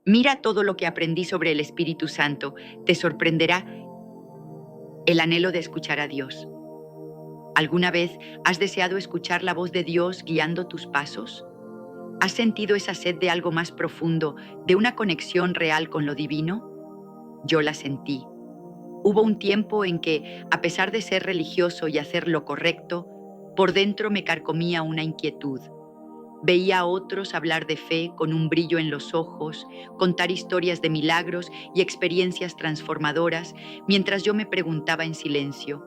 Mira todo lo que aprendí sobre el Espíritu Santo. Te sorprenderá el anhelo de escuchar a Dios. ¿Alguna vez has deseado escuchar la voz de Dios guiando tus pasos? ¿Has sentido esa sed de algo más profundo, de una conexión real con lo divino? Yo la sentí. Hubo un tiempo en que, a pesar de ser religioso y hacer lo correcto, por dentro me carcomía una inquietud. Veía a otros hablar de fe con un brillo en los ojos, contar historias de milagros y experiencias transformadoras, mientras yo me preguntaba en silencio,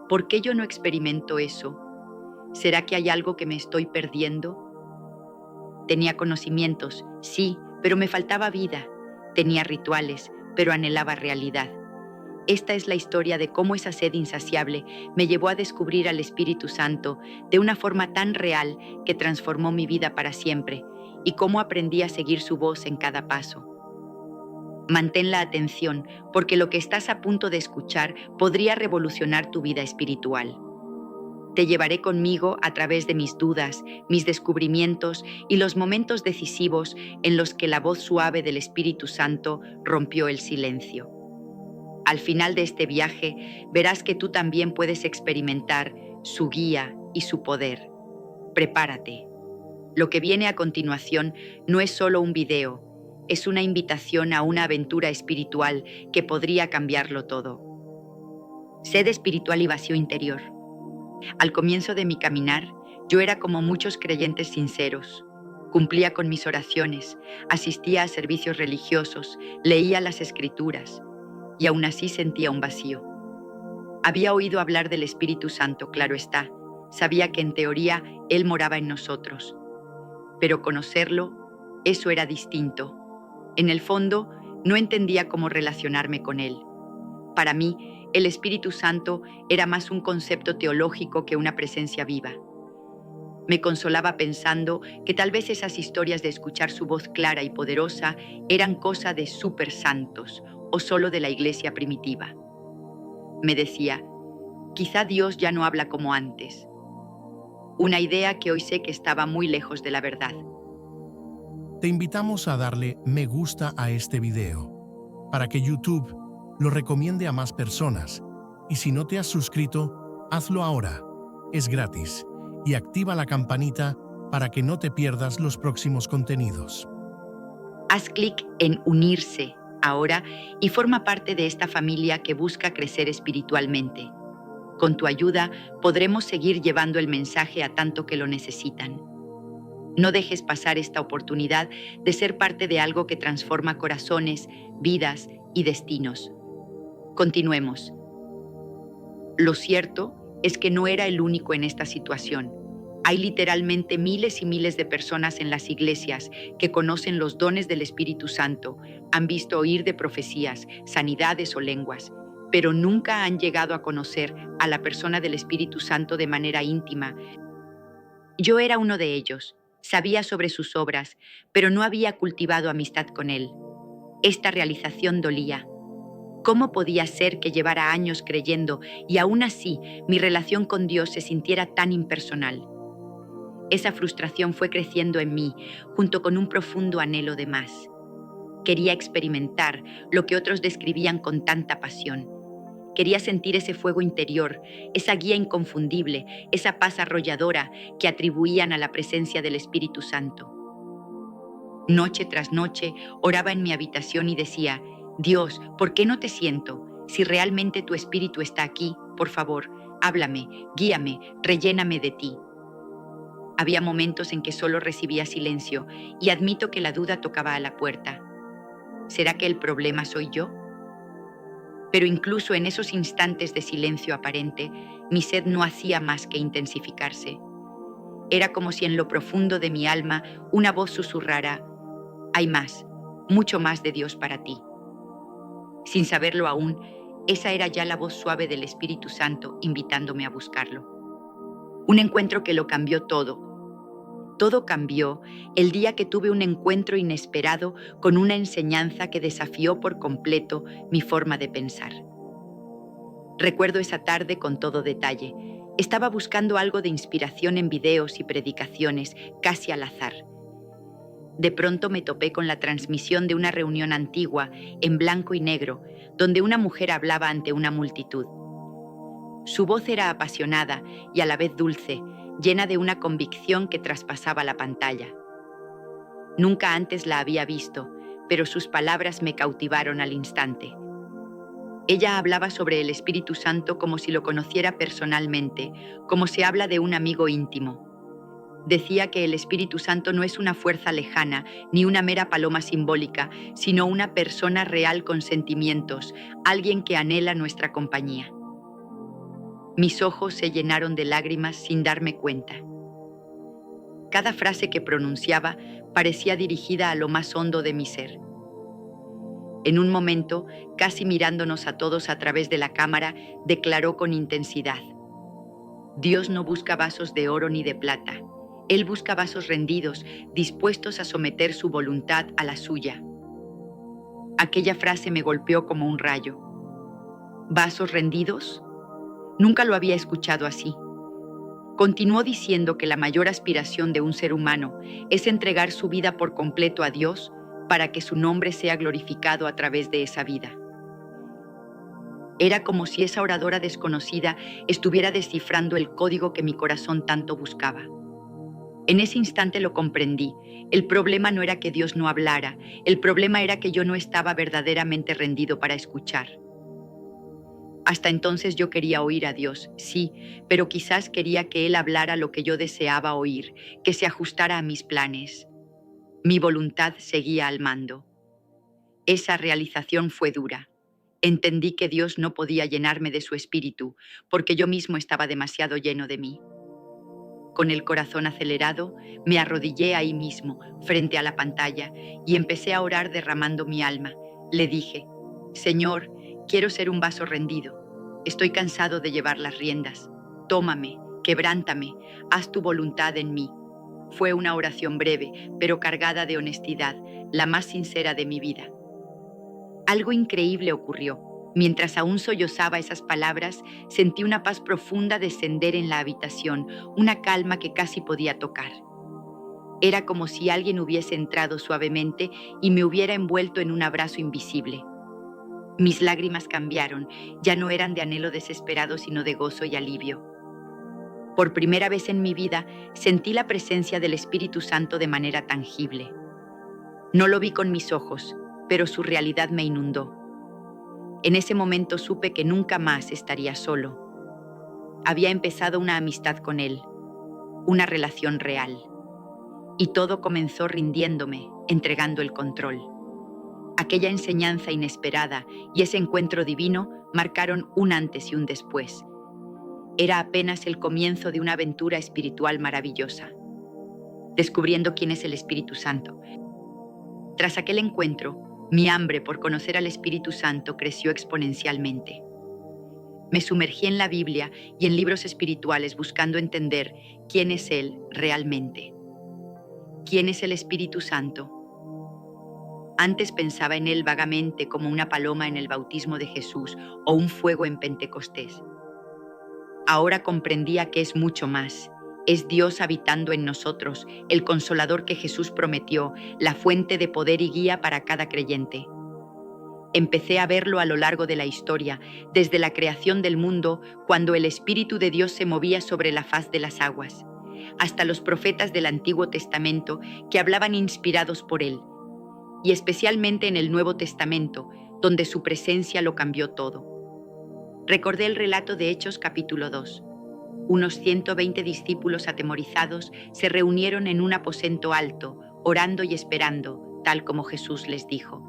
¿por qué yo no experimento eso? ¿Será que hay algo que me estoy perdiendo? Tenía conocimientos, sí, pero me faltaba vida. Tenía rituales, pero anhelaba realidad. Esta es la historia de cómo esa sed insaciable me llevó a descubrir al Espíritu Santo de una forma tan real que transformó mi vida para siempre, y cómo aprendí a seguir su voz en cada paso. Mantén la atención, porque lo que estás a punto de escuchar podría revolucionar tu vida espiritual. Te llevaré conmigo a través de mis dudas, mis descubrimientos y los momentos decisivos en los que la voz suave del Espíritu Santo rompió el silencio. Al final de este viaje, verás que tú también puedes experimentar su guía y su poder. Prepárate. Lo que viene a continuación no es solo un video, es una invitación a una aventura espiritual que podría cambiarlo todo. Sed espiritual y vacío interior. Al comienzo de mi caminar, yo era como muchos creyentes sinceros. Cumplía con mis oraciones, asistía a servicios religiosos, leía las escrituras, y aún así sentía un vacío. Había oído hablar del Espíritu Santo, claro está. Sabía que en teoría Él moraba en nosotros. Pero conocerlo, eso era distinto. En el fondo, no entendía cómo relacionarme con Él. Para mí, el Espíritu Santo era más un concepto teológico que una presencia viva. Me consolaba pensando que tal vez esas historias de escuchar su voz clara y poderosa eran cosa de súper santos o solo de la iglesia primitiva. Me decía, quizá Dios ya no habla como antes. Una idea que hoy sé que estaba muy lejos de la verdad. Te invitamos a darle me gusta a este video, para que YouTube lo recomiende a más personas. Y si no te has suscrito, hazlo ahora. Es gratis. Y activa la campanita para que no te pierdas los próximos contenidos. Haz clic en unirse ahora y forma parte de esta familia que busca crecer espiritualmente. Con tu ayuda podremos seguir llevando el mensaje a tanto que lo necesitan. No dejes pasar esta oportunidad de ser parte de algo que transforma corazones, vidas y destinos. Continuemos. Lo cierto es que no era el único en esta situación. Hay literalmente miles y miles de personas en las iglesias que conocen los dones del Espíritu Santo, han visto oír de profecías, sanidades o lenguas, pero nunca han llegado a conocer a la persona del Espíritu Santo de manera íntima. Yo era uno de ellos, sabía sobre sus obras, pero no había cultivado amistad con él. Esta realización dolía. ¿Cómo podía ser que llevara años creyendo y aún así mi relación con Dios se sintiera tan impersonal? Esa frustración fue creciendo en mí, junto con un profundo anhelo de más. Quería experimentar lo que otros describían con tanta pasión. Quería sentir ese fuego interior, esa guía inconfundible, esa paz arrolladora que atribuían a la presencia del Espíritu Santo. Noche tras noche oraba en mi habitación y decía, Dios, ¿por qué no te siento? Si realmente tu Espíritu está aquí, por favor, háblame, guíame, relléname de ti. Había momentos en que solo recibía silencio y admito que la duda tocaba a la puerta. ¿Será que el problema soy yo? Pero incluso en esos instantes de silencio aparente, mi sed no hacía más que intensificarse. Era como si en lo profundo de mi alma una voz susurrara, hay más, mucho más de Dios para ti. Sin saberlo aún, esa era ya la voz suave del Espíritu Santo invitándome a buscarlo. Un encuentro que lo cambió todo. Todo cambió el día que tuve un encuentro inesperado con una enseñanza que desafió por completo mi forma de pensar. Recuerdo esa tarde con todo detalle. Estaba buscando algo de inspiración en videos y predicaciones, casi al azar. De pronto me topé con la transmisión de una reunión antigua, en blanco y negro, donde una mujer hablaba ante una multitud. Su voz era apasionada y a la vez dulce, llena de una convicción que traspasaba la pantalla. Nunca antes la había visto, pero sus palabras me cautivaron al instante. Ella hablaba sobre el Espíritu Santo como si lo conociera personalmente, como se habla de un amigo íntimo. Decía que el Espíritu Santo no es una fuerza lejana, ni una mera paloma simbólica, sino una persona real con sentimientos, alguien que anhela nuestra compañía. Mis ojos se llenaron de lágrimas sin darme cuenta. Cada frase que pronunciaba parecía dirigida a lo más hondo de mi ser. En un momento, casi mirándonos a todos a través de la cámara, declaró con intensidad: Dios no busca vasos de oro ni de plata. Él busca vasos rendidos, dispuestos a someter su voluntad a la suya. Aquella frase me golpeó como un rayo. ¿Vasos rendidos? Nunca lo había escuchado así. Continuó diciendo que la mayor aspiración de un ser humano es entregar su vida por completo a Dios para que su nombre sea glorificado a través de esa vida. Era como si esa oradora desconocida estuviera descifrando el código que mi corazón tanto buscaba. En ese instante lo comprendí. El problema no era que Dios no hablara, el problema era que yo no estaba verdaderamente rendido para escuchar. Hasta entonces yo quería oír a Dios, sí, pero quizás quería que Él hablara lo que yo deseaba oír, que se ajustara a mis planes. Mi voluntad seguía al mando. Esa realización fue dura. Entendí que Dios no podía llenarme de su espíritu, porque yo mismo estaba demasiado lleno de mí. Con el corazón acelerado, me arrodillé ahí mismo, frente a la pantalla, y empecé a orar derramando mi alma. Le dije: Señor, quiero ser un vaso rendido. Estoy cansado de llevar las riendas. Tómame, quebrántame, haz tu voluntad en mí. Fue una oración breve, pero cargada de honestidad, la más sincera de mi vida. Algo increíble ocurrió. Mientras aún sollozaba esas palabras, sentí una paz profunda descender en la habitación, una calma que casi podía tocar. Era como si alguien hubiese entrado suavemente y me hubiera envuelto en un abrazo invisible. Mis lágrimas cambiaron, ya no eran de anhelo desesperado, sino de gozo y alivio. Por primera vez en mi vida, sentí la presencia del Espíritu Santo de manera tangible. No lo vi con mis ojos, pero su realidad me inundó. En ese momento supe que nunca más estaría solo. Había empezado una amistad con Él, una relación real. Y todo comenzó rindiéndome, entregando el control. Aquella enseñanza inesperada y ese encuentro divino marcaron un antes y un después. Era apenas el comienzo de una aventura espiritual maravillosa, descubriendo quién es el Espíritu Santo. Tras aquel encuentro, mi hambre por conocer al Espíritu Santo creció exponencialmente. Me sumergí en la Biblia y en libros espirituales buscando entender quién es Él realmente. ¿Quién es el Espíritu Santo? Antes pensaba en Él vagamente como una paloma en el bautismo de Jesús o un fuego en Pentecostés. Ahora comprendía que es mucho más. Es Dios habitando en nosotros, el consolador que Jesús prometió, la fuente de poder y guía para cada creyente. Empecé a verlo a lo largo de la historia, desde la creación del mundo, cuando el Espíritu de Dios se movía sobre la faz de las aguas, hasta los profetas del Antiguo Testamento que hablaban inspirados por Él, y especialmente en el Nuevo Testamento, donde su presencia lo cambió todo. Recordé el relato de Hechos capítulo 2. Unos 120 discípulos atemorizados se reunieron en un aposento alto, orando y esperando, tal como Jesús les dijo.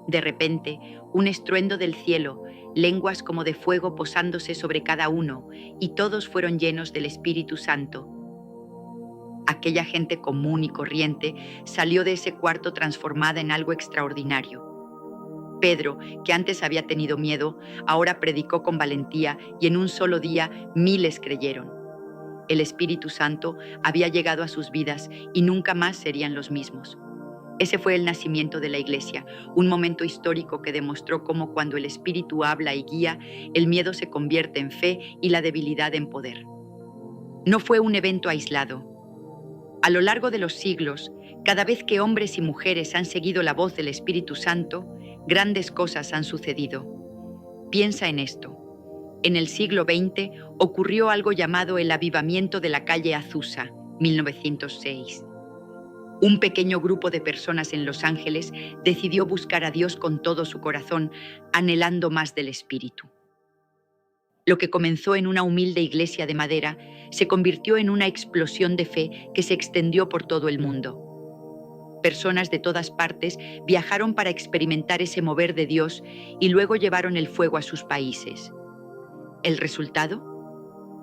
De repente, un estruendo del cielo, lenguas como de fuego posándose sobre cada uno, y todos fueron llenos del Espíritu Santo. Aquella gente común y corriente salió de ese cuarto transformada en algo extraordinario. Pedro, que antes había tenido miedo, ahora predicó con valentía y en un solo día miles creyeron. El Espíritu Santo había llegado a sus vidas y nunca más serían los mismos. Ese fue el nacimiento de la Iglesia, un momento histórico que demostró cómo cuando el Espíritu habla y guía, el miedo se convierte en fe y la debilidad en poder. No fue un evento aislado. A lo largo de los siglos, cada vez que hombres y mujeres han seguido la voz del Espíritu Santo, grandes cosas han sucedido. Piensa en esto. En el siglo XX ocurrió algo llamado el avivamiento de la calle Azusa, 1906. Un pequeño grupo de personas en Los Ángeles decidió buscar a Dios con todo su corazón, anhelando más del Espíritu. Lo que comenzó en una humilde iglesia de madera se convirtió en una explosión de fe que se extendió por todo el mundo. Personas de todas partes viajaron para experimentar ese mover de Dios y luego llevaron el fuego a sus países. ¿El resultado?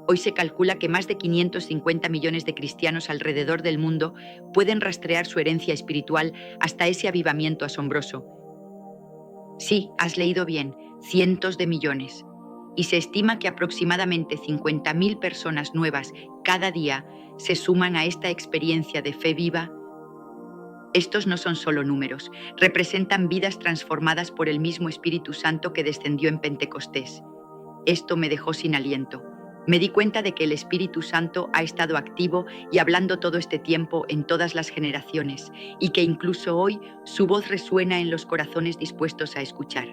Hoy se calcula que más de 550 millones de cristianos alrededor del mundo pueden rastrear su herencia espiritual hasta ese avivamiento asombroso. Sí, has leído bien, cientos de millones. Y se estima que aproximadamente 50.000 personas nuevas cada día se suman a esta experiencia de fe viva. Estos no son solo números, representan vidas transformadas por el mismo Espíritu Santo que descendió en Pentecostés. Esto me dejó sin aliento. Me di cuenta de que el Espíritu Santo ha estado activo y hablando todo este tiempo en todas las generaciones, y que incluso hoy su voz resuena en los corazones dispuestos a escuchar.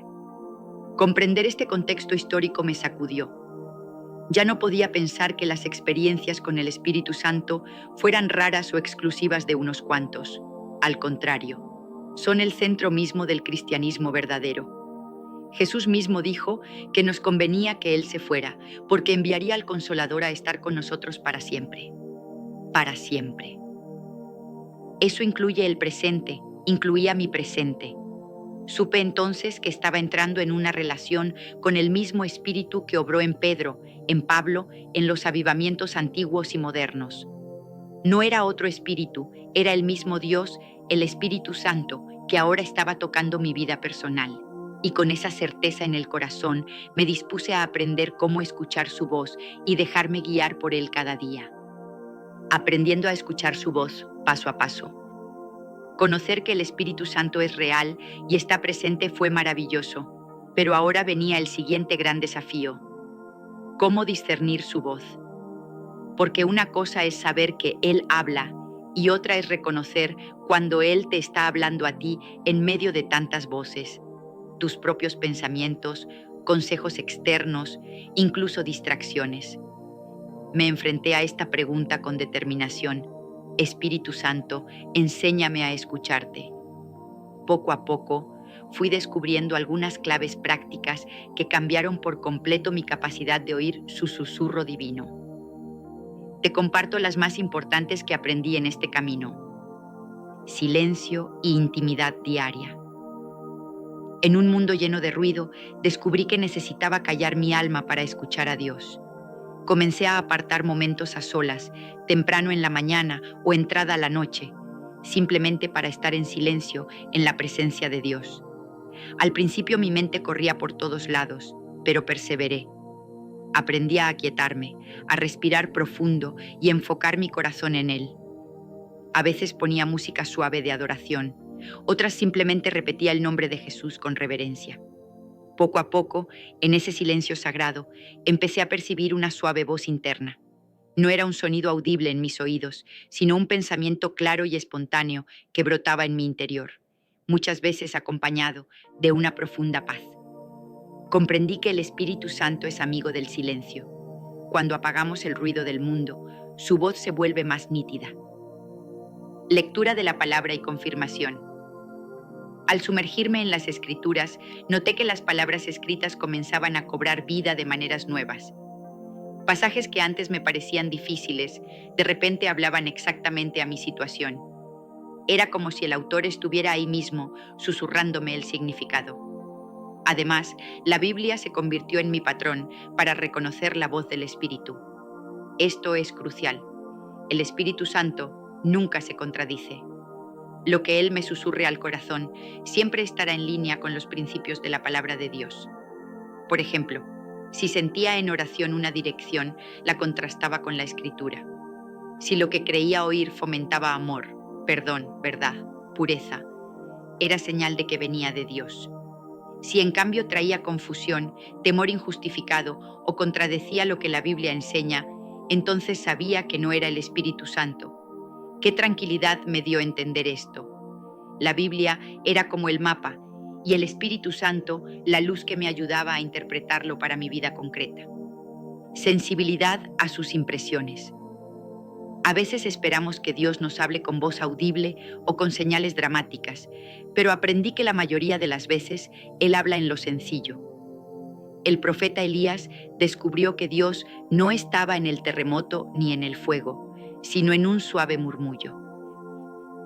Comprender este contexto histórico me sacudió. Ya no podía pensar que las experiencias con el Espíritu Santo fueran raras o exclusivas de unos cuantos. Al contrario, son el centro mismo del cristianismo verdadero. Jesús mismo dijo que nos convenía que Él se fuera, porque enviaría al Consolador a estar con nosotros para siempre. Para siempre. Eso incluye el presente, incluía mi presente. Supe entonces que estaba entrando en una relación con el mismo Espíritu que obró en Pedro, en Pablo, en los avivamientos antiguos y modernos. No era otro espíritu, era el mismo Dios, el Espíritu Santo, que ahora estaba tocando mi vida personal. Y con esa certeza en el corazón me dispuse a aprender cómo escuchar su voz y dejarme guiar por Él cada día. Aprendiendo a escuchar su voz, paso a paso. Conocer que el Espíritu Santo es real y está presente fue maravilloso, pero ahora venía el siguiente gran desafío. ¿Cómo discernir su voz? Porque una cosa es saber que Él habla y otra es reconocer cuando Él te está hablando a ti en medio de tantas voces, tus propios pensamientos, consejos externos, incluso distracciones. Me enfrenté a esta pregunta con determinación. Espíritu Santo, enséñame a escucharte. Poco a poco, fui descubriendo algunas claves prácticas que cambiaron por completo mi capacidad de oír su susurro divino. Te comparto las más importantes que aprendí en este camino. Silencio e intimidad diaria. En un mundo lleno de ruido, descubrí que necesitaba callar mi alma para escuchar a Dios. Comencé a apartar momentos a solas, temprano en la mañana o entrada a la noche, simplemente para estar en silencio en la presencia de Dios. Al principio mi mente corría por todos lados, pero perseveré. Aprendí a aquietarme, a respirar profundo y enfocar mi corazón en Él. A veces ponía música suave de adoración, otras simplemente repetía el nombre de Jesús con reverencia. Poco a poco, en ese silencio sagrado, empecé a percibir una suave voz interna. No era un sonido audible en mis oídos, sino un pensamiento claro y espontáneo que brotaba en mi interior, muchas veces acompañado de una profunda paz. Comprendí que el Espíritu Santo es amigo del silencio. Cuando apagamos el ruido del mundo, su voz se vuelve más nítida. Lectura de la palabra y confirmación. Al sumergirme en las Escrituras, noté que las palabras escritas comenzaban a cobrar vida de maneras nuevas. Pasajes que antes me parecían difíciles, de repente hablaban exactamente a mi situación. Era como si el autor estuviera ahí mismo, susurrándome el significado. Además, la Biblia se convirtió en mi patrón para reconocer la voz del Espíritu. Esto es crucial. El Espíritu Santo nunca se contradice. Lo que Él me susurre al corazón siempre estará en línea con los principios de la palabra de Dios. Por ejemplo, si sentía en oración una dirección, la contrastaba con la Escritura. Si lo que creía oír fomentaba amor, perdón, verdad, pureza, era señal de que venía de Dios. Si en cambio traía confusión, temor injustificado o contradecía lo que la Biblia enseña, entonces sabía que no era el Espíritu Santo. Qué tranquilidad me dio entender esto. La Biblia era como el mapa y el Espíritu Santo la luz que me ayudaba a interpretarlo para mi vida concreta. Sensibilidad a sus impresiones. A veces esperamos que Dios nos hable con voz audible o con señales dramáticas, pero aprendí que la mayoría de las veces Él habla en lo sencillo. El profeta Elías descubrió que Dios no estaba en el terremoto ni en el fuego, sino en un suave murmullo.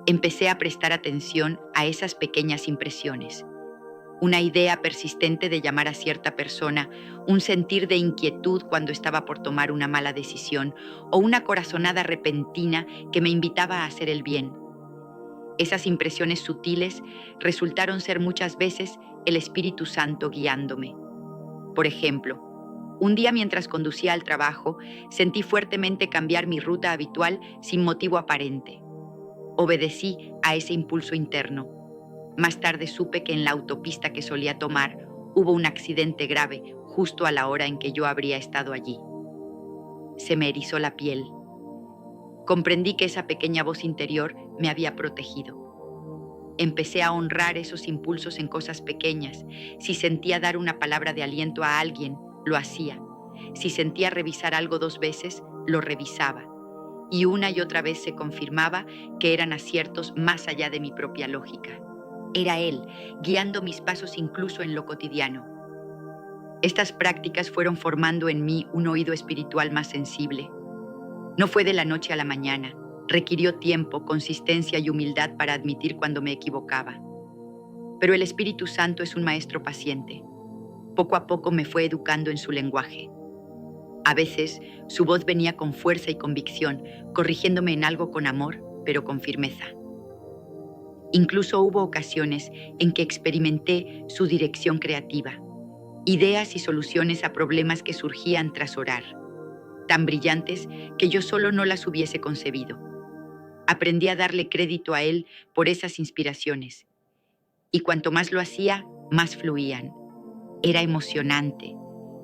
Empecé a prestar atención a esas pequeñas impresiones. Una idea persistente de llamar a cierta persona, un sentir de inquietud cuando estaba por tomar una mala decisión o una corazonada repentina que me invitaba a hacer el bien. Esas impresiones sutiles resultaron ser muchas veces el Espíritu Santo guiándome. Por ejemplo, un día mientras conducía al trabajo, sentí fuertemente cambiar mi ruta habitual sin motivo aparente. Obedecí a ese impulso interno. Más tarde supe que en la autopista que solía tomar hubo un accidente grave justo a la hora en que yo habría estado allí. Se me erizó la piel. Comprendí que esa pequeña voz interior me había protegido. Empecé a honrar esos impulsos en cosas pequeñas. Si sentía dar una palabra de aliento a alguien, lo hacía. Si sentía revisar algo 2 veces, lo revisaba. Y una y otra vez se confirmaba que eran aciertos más allá de mi propia lógica. Era Él, guiando mis pasos incluso en lo cotidiano. Estas prácticas fueron formando en mí un oído espiritual más sensible. No fue de la noche a la mañana. Requirió tiempo, consistencia y humildad para admitir cuando me equivocaba. Pero el Espíritu Santo es un maestro paciente. Poco a poco me fue educando en su lenguaje. A veces, su voz venía con fuerza y convicción, corrigiéndome en algo con amor, pero con firmeza. Incluso hubo ocasiones en que experimenté su dirección creativa, ideas y soluciones a problemas que surgían tras orar, tan brillantes que yo solo no las hubiese concebido. Aprendí a darle crédito a Él por esas inspiraciones, y cuanto más lo hacía, más fluían. Era emocionante.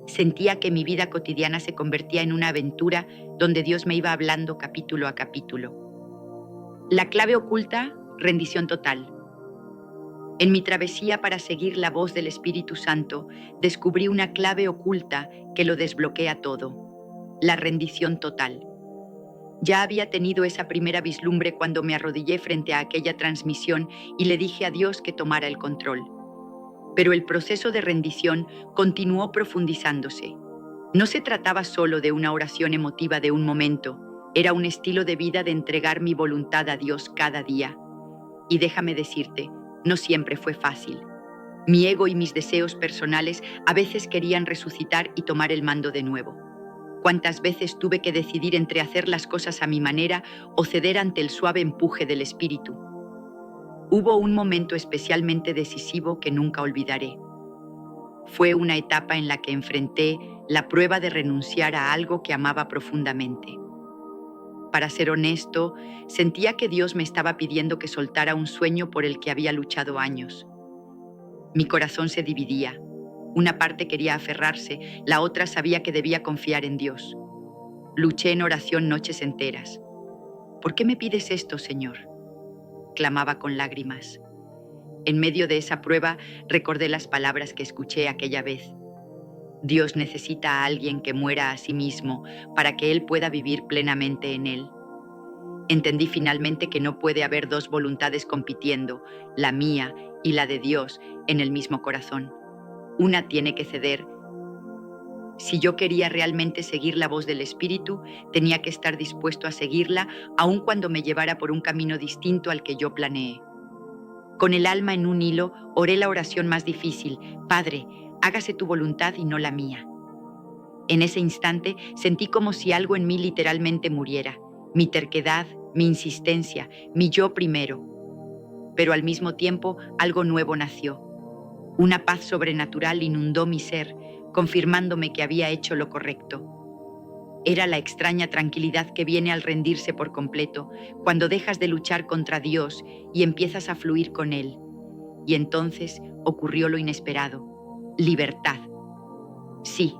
Sentía que mi vida cotidiana se convertía en una aventura donde Dios me iba hablando capítulo a capítulo. La clave oculta: rendición total. En mi travesía para seguir la voz del Espíritu Santo, descubrí una clave oculta que lo desbloquea todo: la rendición total. Ya había tenido esa primera vislumbre cuando me arrodillé frente a aquella transmisión y le dije a Dios que tomara el control. Pero el proceso de rendición continuó profundizándose. No se trataba solo de una oración emotiva de un momento, era un estilo de vida de entregar mi voluntad a Dios cada día. Y déjame decirte, no siempre fue fácil. Mi ego y mis deseos personales a veces querían resucitar y tomar el mando de nuevo. ¿Cuántas veces tuve que decidir entre hacer las cosas a mi manera o ceder ante el suave empuje del Espíritu? Hubo un momento especialmente decisivo que nunca olvidaré. Fue una etapa en la que enfrenté la prueba de renunciar a algo que amaba profundamente. Para ser honesto, sentía que Dios me estaba pidiendo que soltara un sueño por el que había luchado años. Mi corazón se dividía. Una parte quería aferrarse, la otra sabía que debía confiar en Dios. Luché en oración noches enteras. ¿Por qué me pides esto, Señor?, clamaba con lágrimas. En medio de esa prueba, recordé las palabras que escuché aquella vez. Dios necesita a alguien que muera a sí mismo para que Él pueda vivir plenamente en Él. Entendí finalmente que no puede haber 2 voluntades compitiendo, la mía y la de Dios, en el mismo corazón. Una tiene que ceder. Si yo quería realmente seguir la voz del Espíritu, tenía que estar dispuesto a seguirla, aun cuando me llevara por un camino distinto al que yo planeé. Con el alma en un hilo, oré la oración más difícil: Padre, hágase tu voluntad y no la mía. En ese instante sentí como si algo en mí literalmente muriera, mi terquedad, mi insistencia, mi yo primero. Pero al mismo tiempo algo nuevo nació. Una paz sobrenatural inundó mi ser, confirmándome que había hecho lo correcto. Era la extraña tranquilidad que viene al rendirse por completo, cuando dejas de luchar contra Dios y empiezas a fluir con Él. Y entonces ocurrió lo inesperado: libertad. Sí,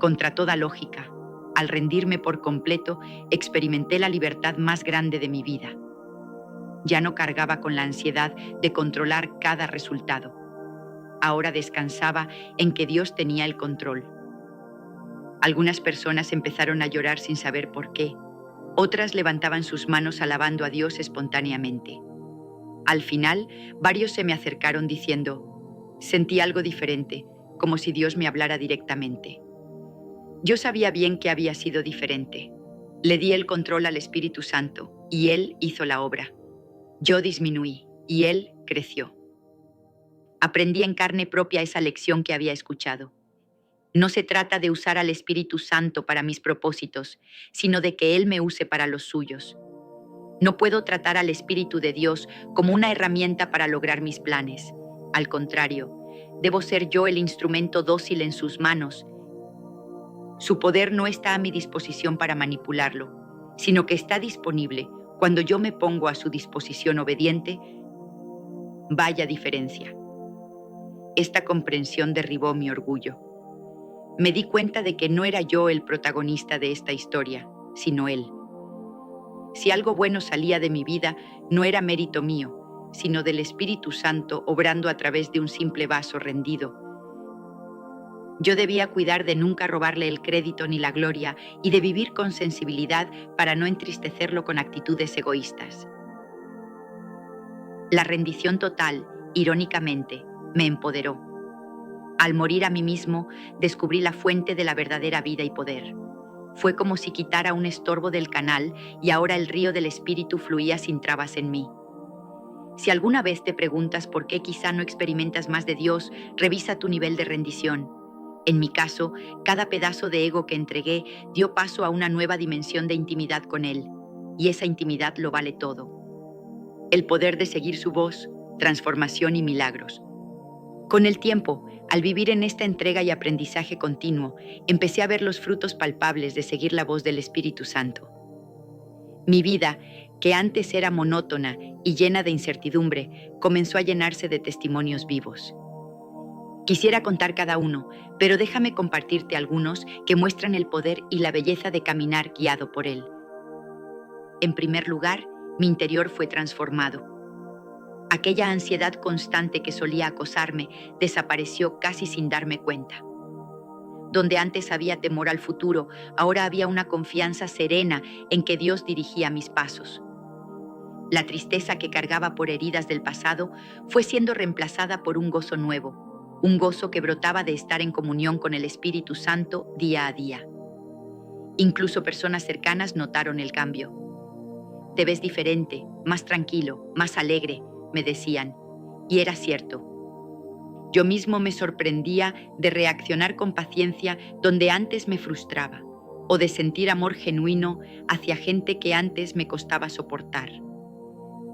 contra toda lógica, al rendirme por completo, experimenté la libertad más grande de mi vida. Ya no cargaba con la ansiedad de controlar cada resultado. Ahora descansaba en que Dios tenía el control. Algunas personas empezaron a llorar sin saber por qué. Otras levantaban sus manos alabando a Dios espontáneamente. Al final, varios se me acercaron diciendo, sentí algo diferente, como si Dios me hablara directamente. Yo sabía bien que había sido diferente. Le di el control al Espíritu Santo y Él hizo la obra. Yo disminuí y Él creció. Aprendí en carne propia esa lección que había escuchado. No se trata de usar al Espíritu Santo para mis propósitos, sino de que Él me use para los suyos. No puedo tratar al Espíritu de Dios como una herramienta para lograr mis planes. Al contrario, debo ser yo el instrumento dócil en sus manos. Su poder no está a mi disposición para manipularlo, sino que está disponible cuando yo me pongo a su disposición obediente. Vaya diferencia. Esta comprensión derribó mi orgullo. Me di cuenta de que no era yo el protagonista de esta historia, sino Él. Si algo bueno salía de mi vida, no era mérito mío, sino del Espíritu Santo obrando a través de un simple vaso rendido. Yo debía cuidar de nunca robarle el crédito ni la gloria y de vivir con sensibilidad para no entristecerlo con actitudes egoístas. La rendición total, irónicamente, me empoderó. Al morir a mí mismo, descubrí la fuente de la verdadera vida y poder. Fue como si quitara un estorbo del canal y ahora el río del Espíritu fluía sin trabas en mí. Si alguna vez te preguntas por qué quizá no experimentas más de Dios, revisa tu nivel de rendición. En mi caso, cada pedazo de ego que entregué dio paso a una nueva dimensión de intimidad con Él, y esa intimidad lo vale todo. El poder de seguir su voz, transformación y milagros. Con el tiempo, al vivir en esta entrega y aprendizaje continuo, empecé a ver los frutos palpables de seguir la voz del Espíritu Santo. Mi vida, que antes era monótona y llena de incertidumbre, comenzó a llenarse de testimonios vivos. Quisiera contar cada uno, pero déjame compartirte algunos que muestran el poder y la belleza de caminar guiado por Él. En primer lugar, mi interior fue transformado. Aquella ansiedad constante que solía acosarme desapareció casi sin darme cuenta. Donde antes había temor al futuro, ahora había una confianza serena en que Dios dirigía mis pasos. La tristeza que cargaba por heridas del pasado fue siendo reemplazada por un gozo nuevo, un gozo que brotaba de estar en comunión con el Espíritu Santo día a día. Incluso personas cercanas notaron el cambio. Te ves diferente, más tranquilo, más alegre, me decían, y era cierto. Yo mismo me sorprendía de reaccionar con paciencia donde antes me frustraba, o de sentir amor genuino hacia gente que antes me costaba soportar.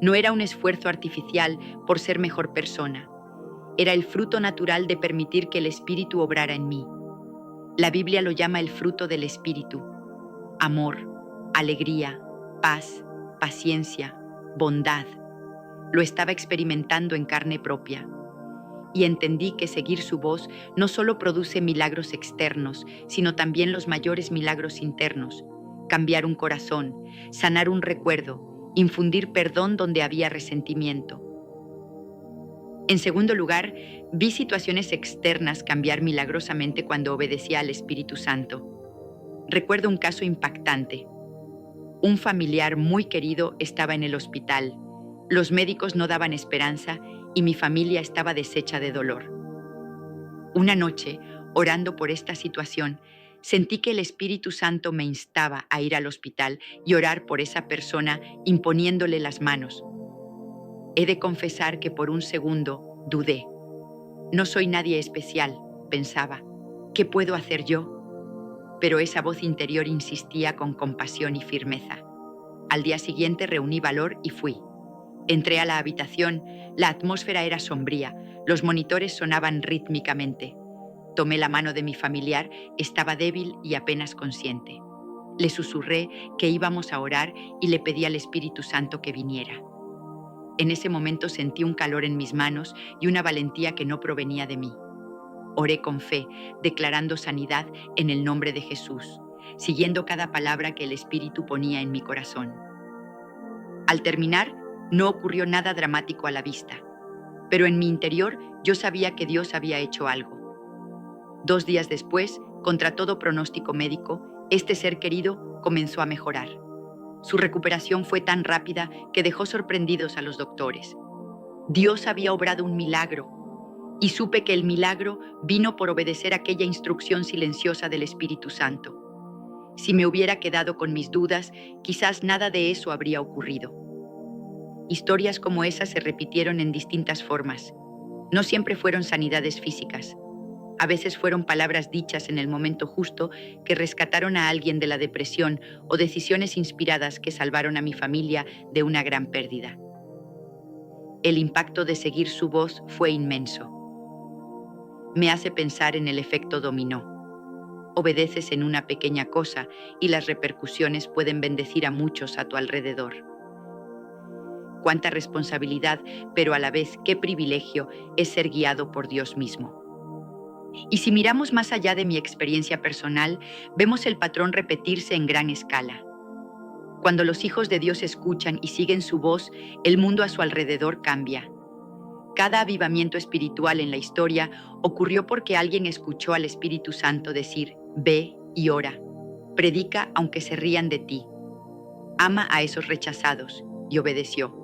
No era un esfuerzo artificial por ser mejor persona, era el fruto natural de permitir que el Espíritu obrara en mí. La Biblia lo llama el fruto del Espíritu: amor, alegría, paz, paciencia, bondad. Lo estaba experimentando en carne propia. Y entendí que seguir su voz no solo produce milagros externos, sino también los mayores milagros internos: cambiar un corazón, sanar un recuerdo, infundir perdón donde había resentimiento. En segundo lugar, vi situaciones externas cambiar milagrosamente cuando obedecía al Espíritu Santo. Recuerdo un caso impactante. Un familiar muy querido estaba en el hospital. Los médicos no daban esperanza y mi familia estaba deshecha de dolor. Una noche, orando por esta situación, sentí que el Espíritu Santo me instaba a ir al hospital y orar por esa persona imponiéndole las manos. He de confesar que por un segundo dudé. No soy nadie especial, pensaba. ¿Qué puedo hacer yo? Pero esa voz interior insistía con compasión y firmeza. Al día siguiente reuní valor y fui. Entré a la habitación, la atmósfera era sombría, los monitores sonaban rítmicamente. Tomé la mano de mi familiar, estaba débil y apenas consciente. Le susurré que íbamos a orar y le pedí al Espíritu Santo que viniera. En ese momento sentí un calor en mis manos y una valentía que no provenía de mí. Oré con fe, declarando sanidad en el nombre de Jesús, siguiendo cada palabra que el Espíritu ponía en mi corazón. Al terminar, No ocurrió nada dramático a la vista, pero en mi interior yo sabía que Dios había hecho algo. 2 días después, contra todo pronóstico médico, este ser querido comenzó a mejorar. Su recuperación fue tan rápida que dejó sorprendidos a los doctores. Dios había obrado un milagro, y supe que el milagro vino por obedecer aquella instrucción silenciosa del Espíritu Santo. Si me hubiera quedado con mis dudas, quizás nada de eso habría ocurrido. Historias como esas se repitieron en distintas formas. No siempre fueron sanidades físicas. A veces fueron palabras dichas en el momento justo que rescataron a alguien de la depresión o decisiones inspiradas que salvaron a mi familia de una gran pérdida. El impacto de seguir su voz fue inmenso. Me hace pensar en el efecto dominó. Obedeces en una pequeña cosa y las repercusiones pueden bendecir a muchos a tu alrededor. Cuánta responsabilidad, pero a la vez qué privilegio es ser guiado por Dios mismo. Y si miramos más allá de mi experiencia personal, vemos el patrón repetirse en gran escala. Cuando los hijos de Dios escuchan y siguen su voz, el mundo a su alrededor cambia. Cada avivamiento espiritual en la historia ocurrió porque alguien escuchó al Espíritu Santo decir: ve y ora, predica aunque se rían de ti, ama a esos rechazados, y obedeció.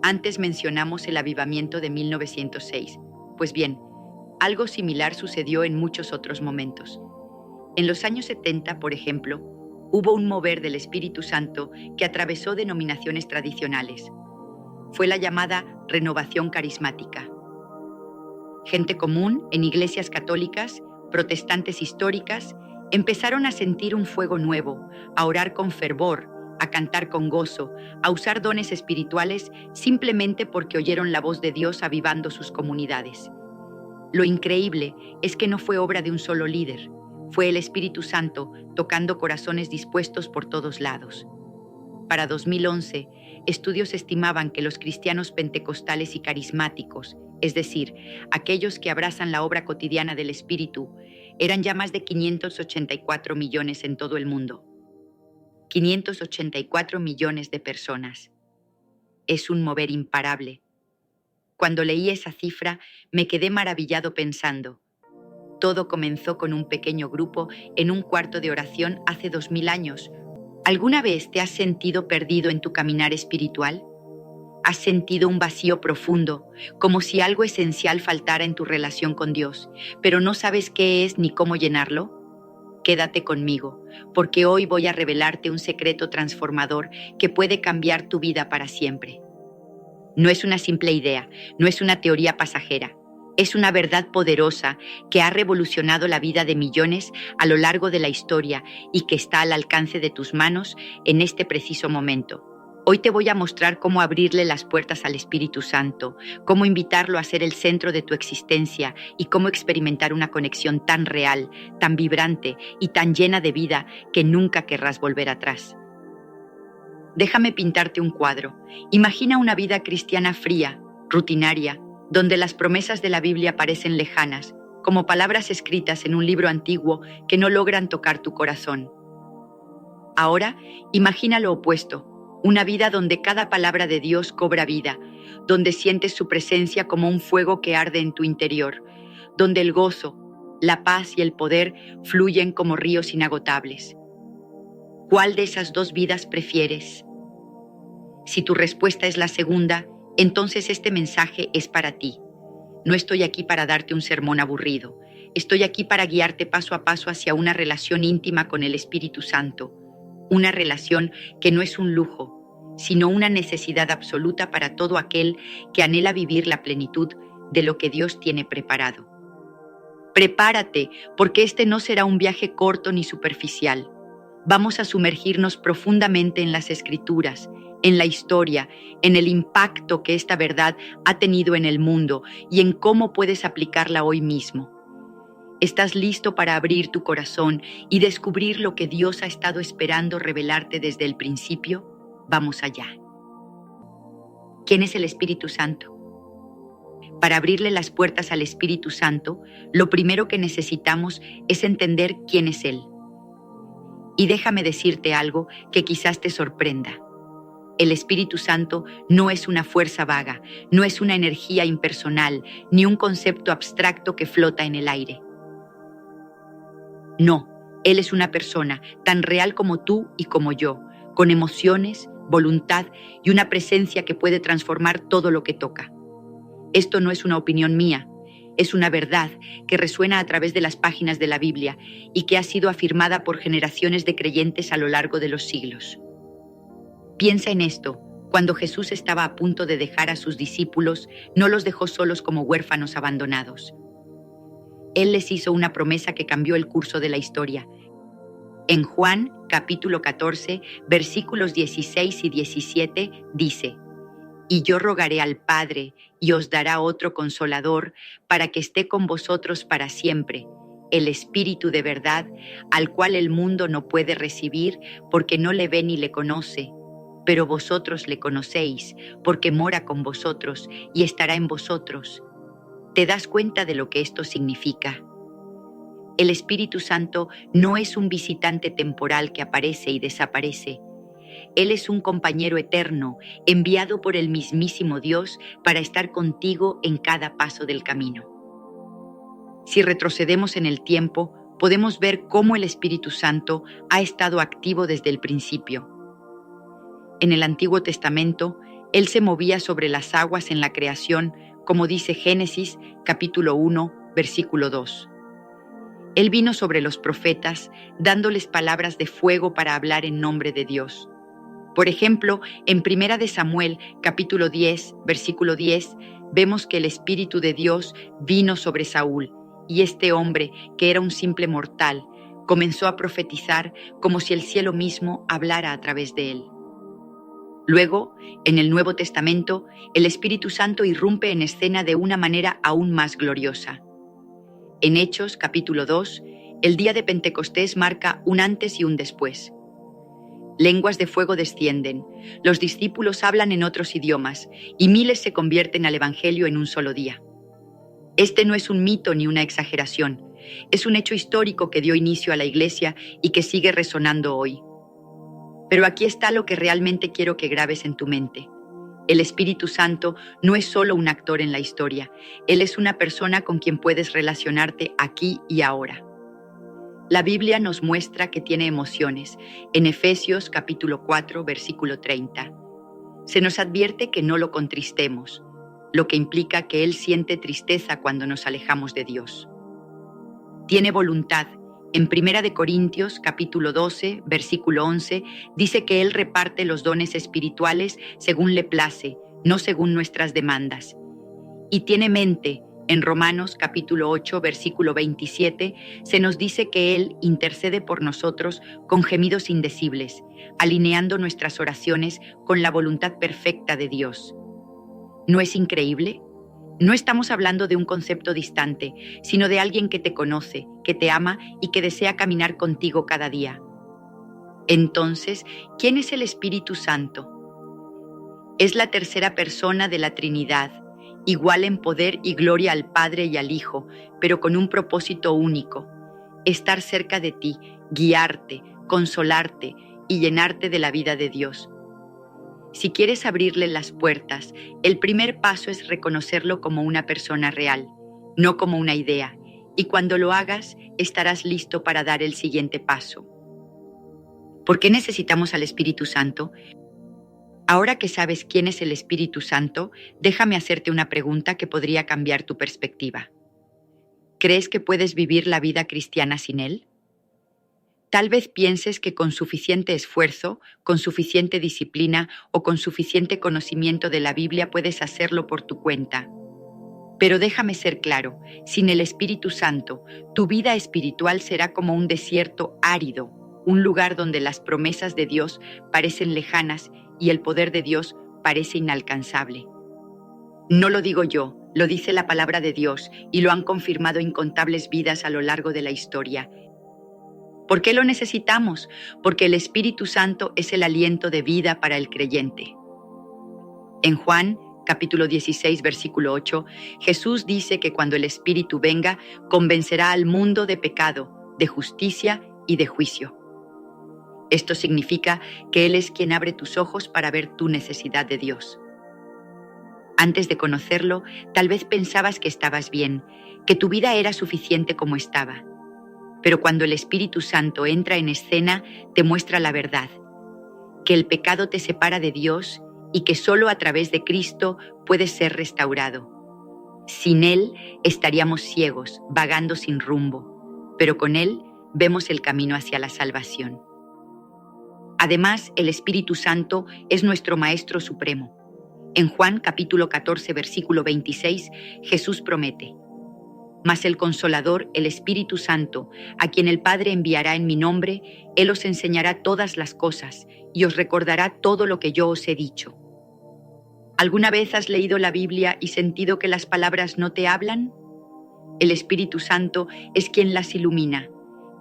Antes mencionamos el avivamiento de 1906. Pues bien, algo similar sucedió en muchos otros momentos. En los años 70, por ejemplo, hubo un mover del Espíritu Santo que atravesó denominaciones tradicionales. Fue la llamada renovación carismática. Gente común en iglesias católicas, protestantes históricas, empezaron a sentir un fuego nuevo, a orar con fervor, a cantar con gozo, a usar dones espirituales simplemente porque oyeron la voz de Dios avivando sus comunidades. Lo increíble es que no fue obra de un solo líder, fue el Espíritu Santo tocando corazones dispuestos por todos lados. Para 2011, estudios estimaban que los cristianos pentecostales y carismáticos, es decir, aquellos que abrazan la obra cotidiana del Espíritu, eran ya más de 584 millones en todo el mundo. 584 millones de personas. Es un mover imparable. Cuando leí esa cifra, me quedé maravillado pensando: todo comenzó con un pequeño grupo en un cuarto de oración hace 2000 años. ¿Alguna vez te has sentido perdido en tu caminar espiritual? ¿Has sentido un vacío profundo, como si algo esencial faltara en tu relación con Dios, pero no sabes qué es ni cómo llenarlo? Quédate conmigo, porque hoy voy a revelarte un secreto transformador que puede cambiar tu vida para siempre. No es una simple idea, no es una teoría pasajera. Es una verdad poderosa que ha revolucionado la vida de millones a lo largo de la historia y que está al alcance de tus manos en este preciso momento. Hoy te voy a mostrar cómo abrirle las puertas al Espíritu Santo, cómo invitarlo a ser el centro de tu existencia y cómo experimentar una conexión tan real, tan vibrante y tan llena de vida que nunca querrás volver atrás. Déjame pintarte un cuadro. Imagina una vida cristiana fría, rutinaria, donde las promesas de la Biblia parecen lejanas, como palabras escritas en un libro antiguo que no logran tocar tu corazón. Ahora, imagina lo opuesto, una vida donde cada palabra de Dios cobra vida, donde sientes su presencia como un fuego que arde en tu interior, donde el gozo, la paz y el poder fluyen como ríos inagotables. ¿Cuál de esas dos vidas prefieres? Si tu respuesta es la segunda, entonces este mensaje es para ti. No estoy aquí para darte un sermón aburrido. Estoy aquí para guiarte paso a paso hacia una relación íntima con el Espíritu Santo. Una relación que no es un lujo, sino una necesidad absoluta para todo aquel que anhela vivir la plenitud de lo que Dios tiene preparado. Prepárate, porque este no será un viaje corto ni superficial. Vamos a sumergirnos profundamente en las Escrituras, en la historia, en el impacto que esta verdad ha tenido en el mundo y en cómo puedes aplicarla hoy mismo. ¿Estás listo para abrir tu corazón y descubrir lo que Dios ha estado esperando revelarte desde el principio? Vamos allá. ¿Quién es el Espíritu Santo? Para abrirle las puertas al Espíritu Santo, lo primero que necesitamos es entender quién es Él. Y déjame decirte algo que quizás te sorprenda. El Espíritu Santo no es una fuerza vaga, no es una energía impersonal, ni un concepto abstracto que flota en el aire. No, Él es una persona tan real como tú y como yo, con emociones, voluntad y una presencia que puede transformar todo lo que toca. Esto no es una opinión mía, es una verdad que resuena a través de las páginas de la Biblia y que ha sido afirmada por generaciones de creyentes a lo largo de los siglos. Piensa en esto. Cuando Jesús estaba a punto de dejar a sus discípulos, no los dejó solos como huérfanos abandonados. Él les hizo una promesa que cambió el curso de la historia. En Juan, capítulo 14, versículos 16 y 17, dice: «Y yo rogaré al Padre, y os dará otro Consolador, para que esté con vosotros para siempre, el Espíritu de verdad, al cual el mundo no puede recibir, porque no le ve ni le conoce. Pero vosotros le conocéis, porque mora con vosotros y estará en vosotros». ¿Te das cuenta de lo que esto significa? El Espíritu Santo no es un visitante temporal que aparece y desaparece. Él es un compañero eterno, enviado por el mismísimo Dios para estar contigo en cada paso del camino. Si retrocedemos en el tiempo, podemos ver cómo el Espíritu Santo ha estado activo desde el principio. En el Antiguo Testamento, Él se movía sobre las aguas en la creación, como dice Génesis, capítulo 1, versículo 2. Él vino sobre los profetas, dándoles palabras de fuego para hablar en nombre de Dios. Por ejemplo, en 1 de Samuel, capítulo 10, versículo 10, vemos que el Espíritu de Dios vino sobre Saúl, y este hombre, que era un simple mortal, comenzó a profetizar como si el cielo mismo hablara a través de él. Luego, en el Nuevo Testamento, el Espíritu Santo irrumpe en escena de una manera aún más gloriosa. En Hechos, capítulo 2, el día de Pentecostés marca un antes y un después. Lenguas de fuego descienden, los discípulos hablan en otros idiomas y miles se convierten al Evangelio en un solo día. Este no es un mito ni una exageración, es un hecho histórico que dio inicio a la Iglesia y que sigue resonando hoy. Pero aquí está lo que realmente quiero que grabes en tu mente. El Espíritu Santo no es solo un actor en la historia, Él es una persona con quien puedes relacionarte aquí y ahora. La Biblia nos muestra que tiene emociones. En Efesios capítulo 4, versículo 30. Se nos advierte que no lo contristemos, lo que implica que Él siente tristeza cuando nos alejamos de Dios. Tiene voluntad. En 1 Corintios capítulo 12, versículo 11, dice que Él reparte los dones espirituales según le place, no según nuestras demandas. Y tiene mente. En Romanos capítulo 8, versículo 27, se nos dice que Él intercede por nosotros con gemidos indecibles, alineando nuestras oraciones con la voluntad perfecta de Dios. ¿No es increíble? No estamos hablando de un concepto distante, sino de alguien que te conoce, que te ama y que desea caminar contigo cada día. Entonces, ¿quién es el Espíritu Santo? Es la tercera persona de la Trinidad, igual en poder y gloria al Padre y al Hijo, pero con un propósito único: estar cerca de ti, guiarte, consolarte y llenarte de la vida de Dios. Si quieres abrirle las puertas, el primer paso es reconocerlo como una persona real, no como una idea, y cuando lo hagas, estarás listo para dar el siguiente paso. ¿Por qué necesitamos al Espíritu Santo? Ahora que sabes quién es el Espíritu Santo, déjame hacerte una pregunta que podría cambiar tu perspectiva. ¿Crees que puedes vivir la vida cristiana sin Él? Tal vez pienses que con suficiente esfuerzo, con suficiente disciplina o con suficiente conocimiento de la Biblia puedes hacerlo por tu cuenta. Pero déjame ser claro, sin el Espíritu Santo, tu vida espiritual será como un desierto árido, un lugar donde las promesas de Dios parecen lejanas y el poder de Dios parece inalcanzable. No lo digo yo, lo dice la palabra de Dios y lo han confirmado incontables vidas a lo largo de la historia. ¿Por qué lo necesitamos? Porque el Espíritu Santo es el aliento de vida para el creyente. En Juan, capítulo 16, versículo 8, Jesús dice que cuando el Espíritu venga, convencerá al mundo de pecado, de justicia y de juicio. Esto significa que Él es quien abre tus ojos para ver tu necesidad de Dios. Antes de conocerlo, tal vez pensabas que estabas bien, que tu vida era suficiente como estaba. Pero cuando el Espíritu Santo entra en escena, te muestra la verdad, que el pecado te separa de Dios y que solo a través de Cristo puedes ser restaurado. Sin Él estaríamos ciegos, vagando sin rumbo, pero con Él vemos el camino hacia la salvación. Además, el Espíritu Santo es nuestro Maestro Supremo. En Juan capítulo 14, versículo 26, Jesús promete: mas el Consolador, el Espíritu Santo, a quien el Padre enviará en mi nombre, Él os enseñará todas las cosas y os recordará todo lo que yo os he dicho. ¿Alguna vez has leído la Biblia y sentido que las palabras no te hablan? El Espíritu Santo es quien las ilumina,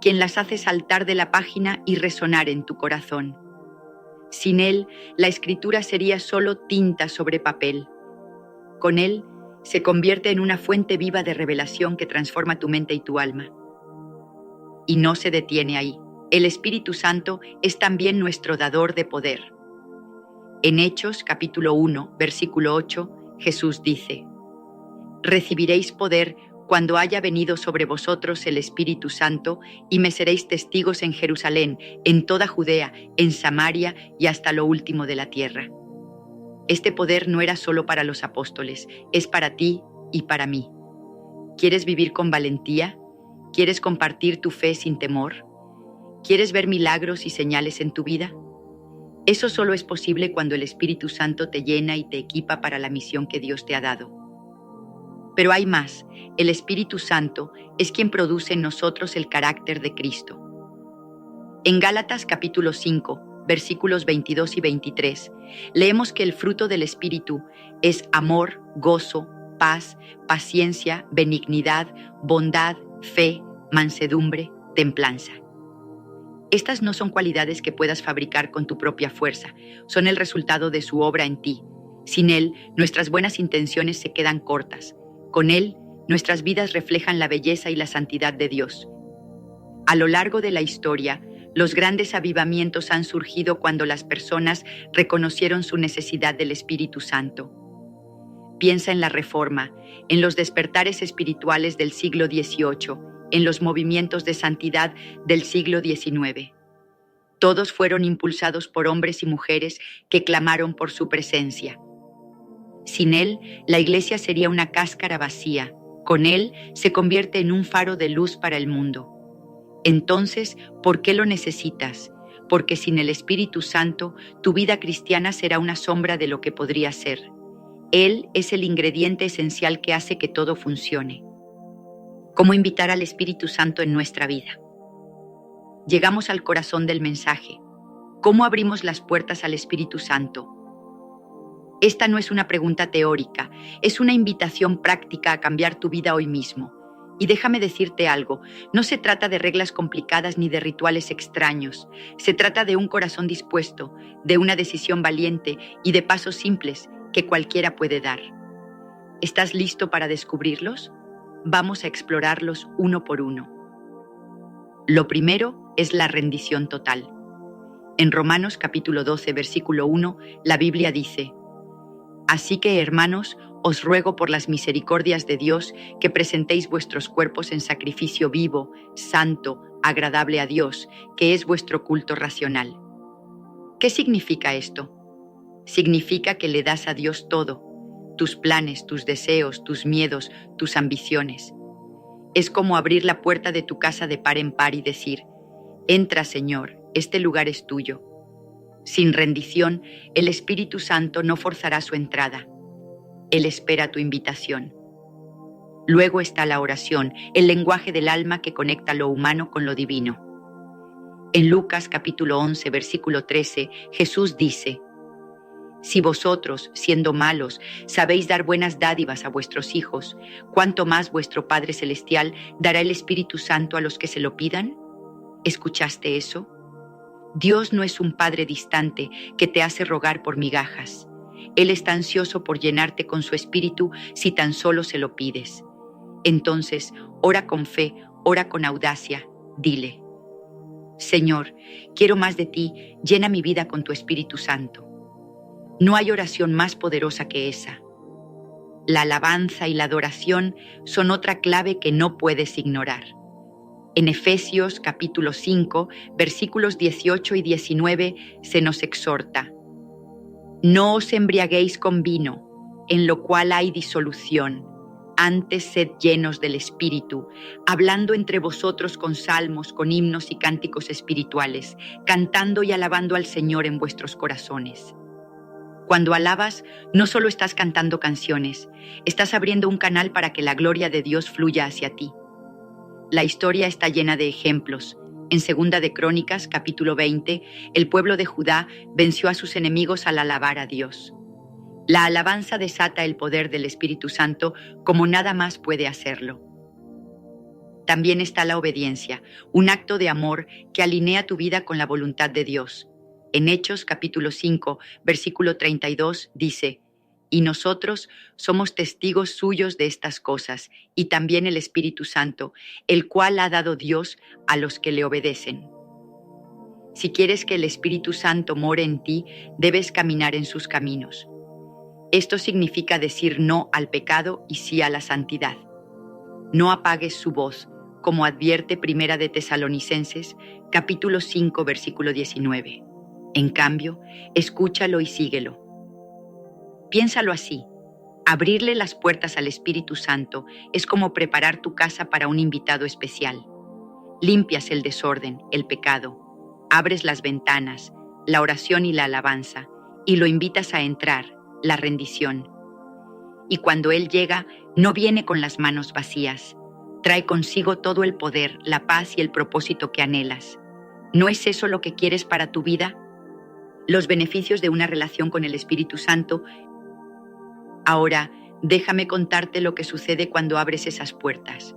quien las hace saltar de la página y resonar en tu corazón. Sin Él, la Escritura sería solo tinta sobre papel. Con Él, se convierte en una fuente viva de revelación que transforma tu mente y tu alma. Y no se detiene ahí. El Espíritu Santo es también nuestro dador de poder. En Hechos capítulo 1, versículo 8, Jesús dice: recibiréis poder cuando haya venido sobre vosotros el Espíritu Santo, y me seréis testigos en Jerusalén, en toda Judea, en Samaria y hasta lo último de la tierra. Este poder no era solo para los apóstoles, es para ti y para mí. ¿Quieres vivir con valentía? ¿Quieres compartir tu fe sin temor? ¿Quieres ver milagros y señales en tu vida? Eso solo es posible cuando el Espíritu Santo te llena y te equipa para la misión que Dios te ha dado. Pero hay más. El Espíritu Santo es quien produce en nosotros el carácter de Cristo. En Gálatas capítulo 5, versículos 22 y 23, leemos que el fruto del Espíritu es amor, gozo, paz, paciencia, benignidad, bondad, fe, mansedumbre, templanza. Estas no son cualidades que puedas fabricar con tu propia fuerza, son el resultado de su obra en ti. Sin Él, nuestras buenas intenciones se quedan cortas. Con Él, nuestras vidas reflejan la belleza y la santidad de Dios. A lo largo de la historia, los grandes avivamientos han surgido cuando las personas reconocieron su necesidad del Espíritu Santo. Piensa en la Reforma, en los despertares espirituales del siglo XVIII, en los movimientos de santidad del siglo XIX. Todos fueron impulsados por hombres y mujeres que clamaron por su presencia. Sin Él, la Iglesia sería una cáscara vacía. Con Él, se convierte en un faro de luz para el mundo. Entonces, ¿por qué lo necesitas? Porque sin el Espíritu Santo, tu vida cristiana será una sombra de lo que podría ser. Él es el ingrediente esencial que hace que todo funcione. ¿Cómo invitar al Espíritu Santo en nuestra vida? Llegamos al corazón del mensaje. ¿Cómo abrimos las puertas al Espíritu Santo? Esta no es una pregunta teórica, es una invitación práctica a cambiar tu vida hoy mismo. Y déjame decirte algo, no se trata de reglas complicadas ni de rituales extraños. Se trata de un corazón dispuesto, de una decisión valiente y de pasos simples que cualquiera puede dar. ¿Estás listo para descubrirlos? Vamos a explorarlos uno por uno. Lo primero es la rendición total. En Romanos capítulo 12, versículo 1, la Biblia dice: así que, hermanos, os ruego por las misericordias de Dios que presentéis vuestros cuerpos en sacrificio vivo, santo, agradable a Dios, que es vuestro culto racional. ¿Qué significa esto? Significa que le das a Dios todo, tus planes, tus deseos, tus miedos, tus ambiciones. Es como abrir la puerta de tu casa de par en par y decir: entra, Señor, este lugar es tuyo. Sin rendición, el Espíritu Santo no forzará su entrada. Él espera tu invitación. Luego está la oración, el lenguaje del alma que conecta lo humano con lo divino. En Lucas capítulo 11, versículo 13, Jesús dice: si vosotros, siendo malos, sabéis dar buenas dádivas a vuestros hijos, ¿cuánto más vuestro Padre Celestial dará el Espíritu Santo a los que se lo pidan? ¿Escuchaste eso? Dios no es un Padre distante que te hace rogar por migajas. Él está ansioso por llenarte con su Espíritu si tan solo se lo pides. Entonces, ora con fe, ora con audacia, dile: Señor, quiero más de ti, llena mi vida con tu Espíritu Santo. No hay oración más poderosa que esa. La alabanza y la adoración son otra clave que no puedes ignorar. En Efesios capítulo 5, versículos 18 y 19 se nos exhorta: no os embriaguéis con vino, en lo cual hay disolución. Antes sed llenos del Espíritu, hablando entre vosotros con salmos, con himnos y cánticos espirituales, cantando y alabando al Señor en vuestros corazones. Cuando alabas, no solo estás cantando canciones, estás abriendo un canal para que la gloria de Dios fluya hacia ti. La historia está llena de ejemplos. En Segunda de Crónicas, capítulo 20, el pueblo de Judá venció a sus enemigos al alabar a Dios. La alabanza desata el poder del Espíritu Santo como nada más puede hacerlo. También está la obediencia, un acto de amor que alinea tu vida con la voluntad de Dios. En Hechos capítulo 5, versículo 32 dice: y nosotros somos testigos suyos de estas cosas, y también el Espíritu Santo, el cual ha dado Dios a los que le obedecen. Si quieres que el Espíritu Santo more en ti, debes caminar en sus caminos. Esto significa decir no al pecado y sí a la santidad. No apagues su voz, como advierte Primera de Tesalonicenses, capítulo 5, versículo 19. En cambio, escúchalo y síguelo. Piénsalo así: abrirle las puertas al Espíritu Santo es como preparar tu casa para un invitado especial. Limpias el desorden, el pecado, abres las ventanas, la oración y la alabanza, y lo invitas a entrar, la rendición. Y cuando Él llega, no viene con las manos vacías. Trae consigo todo el poder, la paz y el propósito que anhelas. ¿No es eso lo que quieres para tu vida? Los beneficios de una relación con el Espíritu Santo. Ahora, déjame contarte lo que sucede cuando abres esas puertas.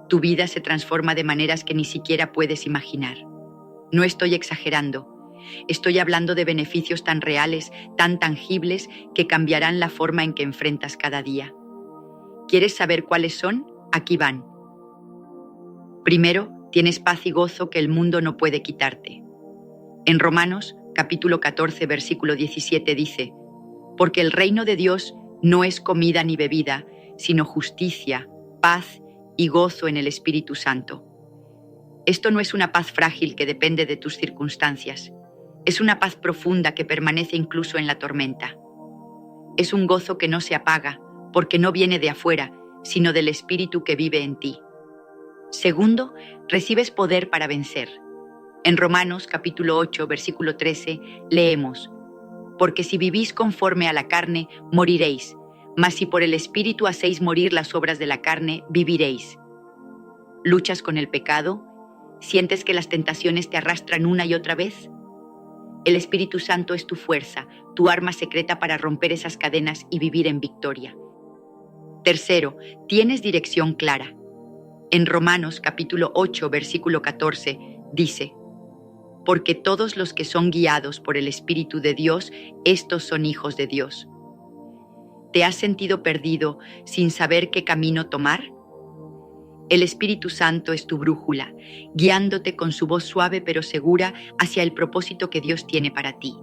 Tu vida se transforma de maneras que ni siquiera puedes imaginar. No estoy exagerando. Estoy hablando de beneficios tan reales, tan tangibles, que cambiarán la forma en que enfrentas cada día. ¿Quieres saber cuáles son? Aquí van. Primero, tienes paz y gozo que el mundo no puede quitarte. En Romanos, capítulo 14, versículo 17 dice: porque el reino de Dios no es comida ni bebida, sino justicia, paz y gozo en el Espíritu Santo. Esto no es una paz frágil que depende de tus circunstancias. Es una paz profunda que permanece incluso en la tormenta. Es un gozo que no se apaga, porque no viene de afuera, sino del Espíritu que vive en ti. Segundo, recibes poder para vencer. En Romanos capítulo 8, versículo 13, leemos: porque si vivís conforme a la carne, moriréis, mas si por el Espíritu hacéis morir las obras de la carne, viviréis. ¿Luchas con el pecado? ¿Sientes que las tentaciones te arrastran una y otra vez? El Espíritu Santo es tu fuerza, tu arma secreta para romper esas cadenas y vivir en victoria. Tercero, tienes dirección clara. En Romanos capítulo 8, versículo 14, dice: porque todos los que son guiados por el Espíritu de Dios, estos son hijos de Dios. ¿Te has sentido perdido sin saber qué camino tomar? El Espíritu Santo es tu brújula, guiándote con su voz suave pero segura hacia el propósito que Dios tiene para ti.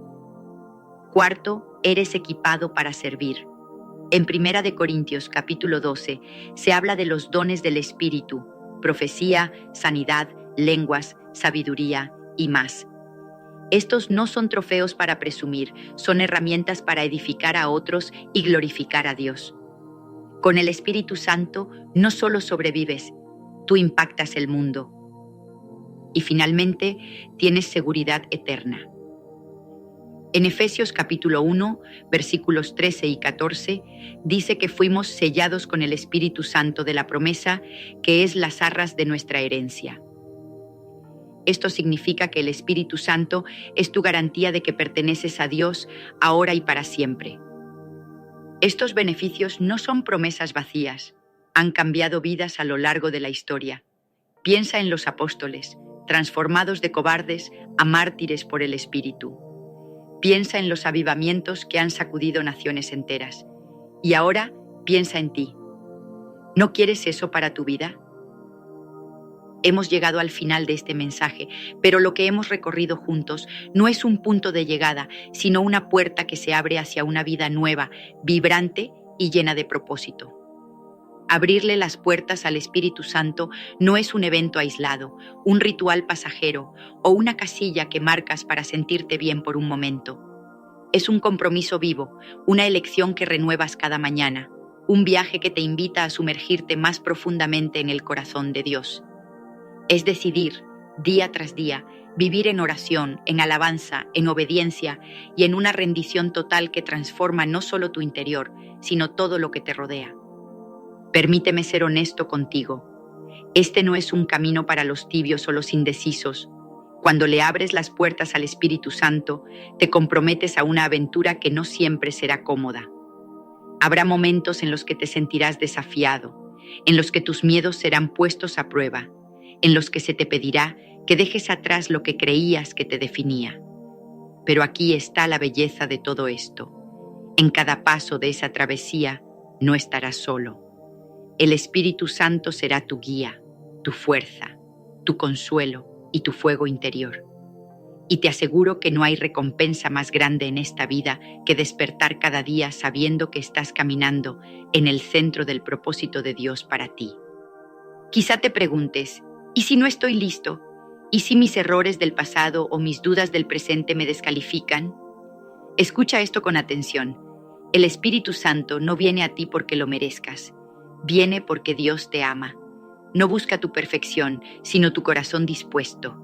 Cuarto, eres equipado para servir. En Primera de Corintios capítulo 12 se habla de los dones del Espíritu: profecía, sanidad, lenguas, sabiduría y más. Estos no son trofeos para presumir, son herramientas para edificar a otros y glorificar a Dios. Con el Espíritu Santo no solo sobrevives, tú impactas el mundo. Y finalmente, tienes seguridad eterna. En Efesios capítulo 1, versículos 13 y 14, dice que fuimos sellados con el Espíritu Santo de la promesa, que es las arras de nuestra herencia. Esto significa que el Espíritu Santo es tu garantía de que perteneces a Dios ahora y para siempre. Estos beneficios no son promesas vacías, han cambiado vidas a lo largo de la historia. Piensa en los apóstoles, transformados de cobardes a mártires por el Espíritu. Piensa en los avivamientos que han sacudido naciones enteras. Y ahora piensa en ti. ¿No quieres eso para tu vida? Hemos llegado al final de este mensaje, pero lo que hemos recorrido juntos no es un punto de llegada, sino una puerta que se abre hacia una vida nueva, vibrante y llena de propósito. Abrirle las puertas al Espíritu Santo no es un evento aislado, un ritual pasajero o una casilla que marcas para sentirte bien por un momento. Es un compromiso vivo, una elección que renuevas cada mañana, un viaje que te invita a sumergirte más profundamente en el corazón de Dios. Es decidir, día tras día, vivir en oración, en alabanza, en obediencia y en una rendición total que transforma no solo tu interior, sino todo lo que te rodea. Permíteme ser honesto contigo. Este no es un camino para los tibios o los indecisos. Cuando le abres las puertas al Espíritu Santo, te comprometes a una aventura que no siempre será cómoda. Habrá momentos en los que te sentirás desafiado, en los que tus miedos serán puestos a prueba, en los que se te pedirá que dejes atrás lo que creías que te definía. Pero aquí está la belleza de todo esto. En cada paso de esa travesía no estarás solo. El Espíritu Santo será tu guía, tu fuerza, tu consuelo y tu fuego interior. Y te aseguro que no hay recompensa más grande en esta vida que despertar cada día sabiendo que estás caminando en el centro del propósito de Dios para ti. Quizá te preguntes, ¿y si no estoy listo? ¿Y si mis errores del pasado o mis dudas del presente me descalifican? Escucha esto con atención. El Espíritu Santo no viene a ti porque lo merezcas. Viene porque Dios te ama. No busca tu perfección, sino tu corazón dispuesto.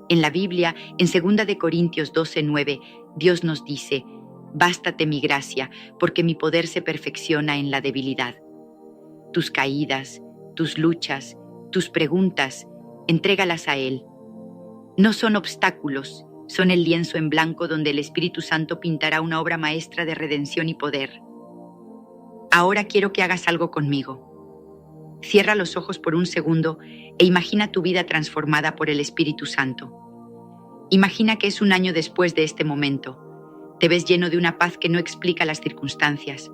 En la Biblia, en 2 Corintios 12:9, Dios nos dice, «Bástate mi gracia, porque mi poder se perfecciona en la debilidad». Tus caídas, tus luchas, tus preguntas, entrégalas a Él. No son obstáculos, son el lienzo en blanco donde el Espíritu Santo pintará una obra maestra de redención y poder. Ahora quiero que hagas algo conmigo. Cierra los ojos por un segundo e imagina tu vida transformada por el Espíritu Santo. Imagina que es un año después de este momento. Te ves lleno de una paz que no explica las circunstancias,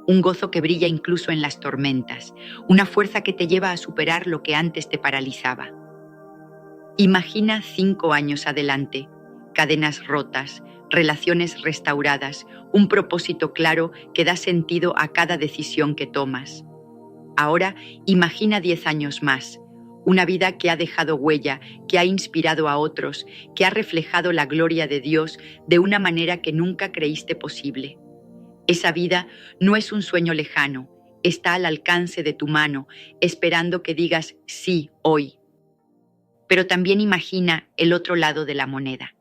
un gozo que brilla incluso en las tormentas, una fuerza que te lleva a superar lo que antes te paralizaba. Imagina 5 años adelante, cadenas rotas, relaciones restauradas, un propósito claro que da sentido a cada decisión que tomas. Ahora imagina 10 años más, una vida que ha dejado huella, que ha inspirado a otros, que ha reflejado la gloria de Dios de una manera que nunca creíste posible. Esa vida no es un sueño lejano, está al alcance de tu mano, esperando que digas sí hoy. Pero también imagina el otro lado de la moneda.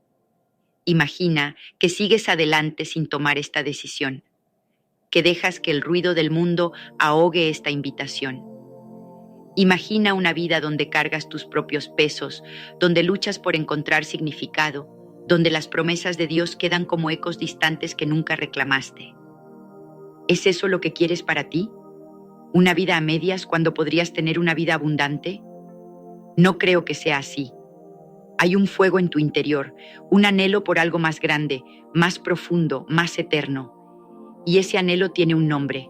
Imagina que sigues adelante sin tomar esta decisión, que dejas que el ruido del mundo ahogue esta invitación. Imagina una vida donde cargas tus propios pesos, donde luchas por encontrar significado, donde las promesas de Dios quedan como ecos distantes que nunca reclamaste. ¿Es eso lo que quieres para ti? ¿Una vida a medias cuando podrías tener una vida abundante? No creo que sea así. Hay un fuego en tu interior, un anhelo por algo más grande, más profundo, más eterno. Y ese anhelo tiene un nombre.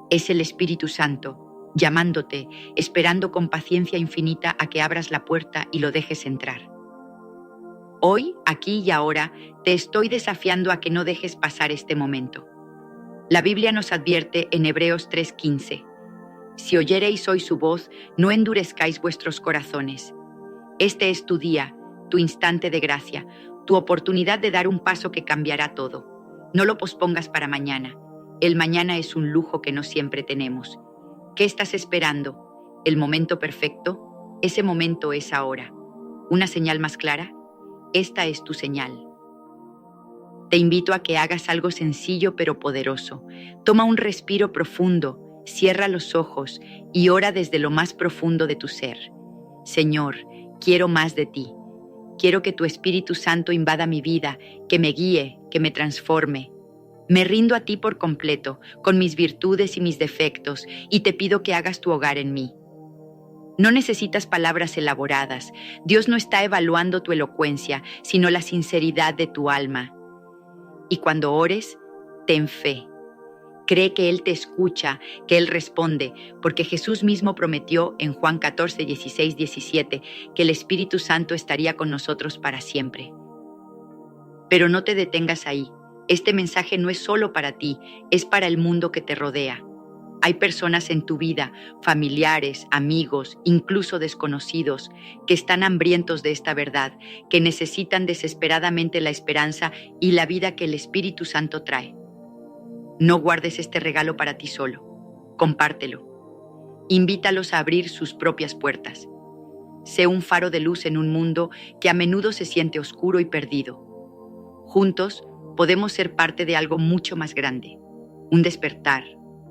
Es el Espíritu Santo, llamándote, esperando con paciencia infinita a que abras la puerta y lo dejes entrar. Hoy, aquí y ahora, te estoy desafiando a que no dejes pasar este momento. La Biblia nos advierte en Hebreos 3:15, «Si oyereis hoy su voz, no endurezcáis vuestros corazones». Este es tu día, tu instante de gracia, tu oportunidad de dar un paso que cambiará todo. No lo pospongas para mañana. El mañana es un lujo que no siempre tenemos. ¿Qué estás esperando? ¿El momento perfecto? Ese momento es ahora. ¿Una señal más clara? Esta es tu señal. Te invito a que hagas algo sencillo pero poderoso. Toma un respiro profundo, cierra los ojos y ora desde lo más profundo de tu ser. Señor, quiero más de ti. Quiero que tu Espíritu Santo invada mi vida, que me guíe, que me transforme. Me rindo a ti por completo, con mis virtudes y mis defectos, y te pido que hagas tu hogar en mí. No necesitas palabras elaboradas. Dios no está evaluando tu elocuencia, sino la sinceridad de tu alma. Y cuando ores, ten fe. Cree que Él te escucha, que Él responde, porque Jesús mismo prometió en Juan 14, 16, 17 que el Espíritu Santo estaría con nosotros para siempre. Pero no te detengas ahí. Este mensaje no es solo para ti, es para el mundo que te rodea. Hay personas en tu vida, familiares, amigos, incluso desconocidos, que están hambrientos de esta verdad, que necesitan desesperadamente la esperanza y la vida que el Espíritu Santo trae. No guardes este regalo para ti solo. Compártelo. Invítalos a abrir sus propias puertas. Sé un faro de luz en un mundo que a menudo se siente oscuro y perdido. Juntos podemos ser parte de algo mucho más grande. Un despertar,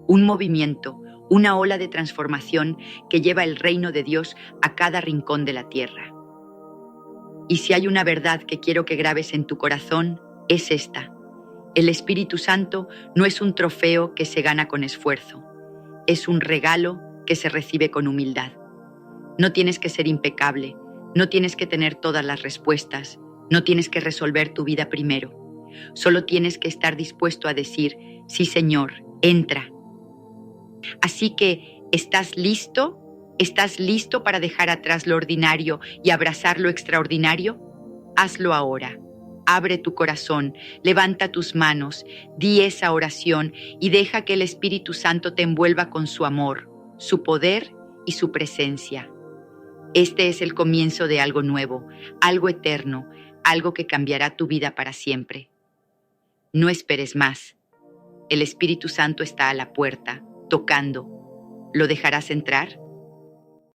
un movimiento, una ola de transformación que lleva el reino de Dios a cada rincón de la tierra. Y si hay una verdad que quiero que grabes en tu corazón, es esta. El Espíritu Santo no es un trofeo que se gana con esfuerzo, es un regalo que se recibe con humildad. No tienes que ser impecable, no tienes que tener todas las respuestas, no tienes que resolver tu vida primero. Solo tienes que estar dispuesto a decir, sí Señor, entra. Así que, ¿estás listo? ¿Estás listo para dejar atrás lo ordinario y abrazar lo extraordinario? Hazlo ahora. Abre tu corazón, levanta tus manos, di esa oración y deja que el Espíritu Santo te envuelva con su amor, su poder y su presencia. Este es el comienzo de algo nuevo, algo eterno, algo que cambiará tu vida para siempre. No esperes más. El Espíritu Santo está a la puerta, tocando. ¿Lo dejarás entrar?